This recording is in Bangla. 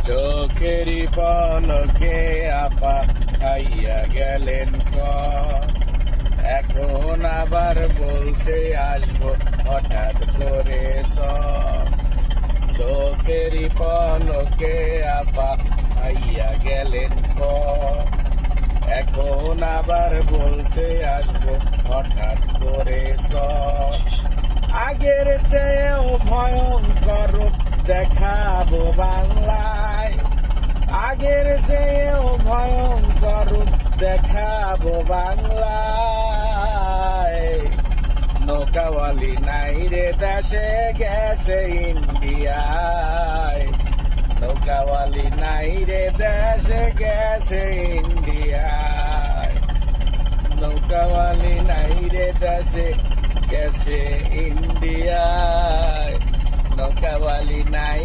চোখেরই পলকে আপা খাইয়া গেলেন এখন আবার বলছে আসবো হঠাৎ করে চোখেরই পলকে আপা খাইয়া গেলেন এখন আবার বলছে আসবো হঠাৎ করে আগের চেয়েও ভয়ঙ্কর দেখাবো বাংলায় আগের চেয়েও ভয়ঙ্কর দেখাবো বাংলায় নৌকাওয়ালি নাই রে দেশে গেছে ইন্ডিয়ায় নৌকাওয়ালি নাই রে দেশে গেছে ইন্ডিয়ায় নৌকাওয়ালি নাই রে দেশে গেছে ইন্ডিয়ায় নৌকাওয়ালি নাই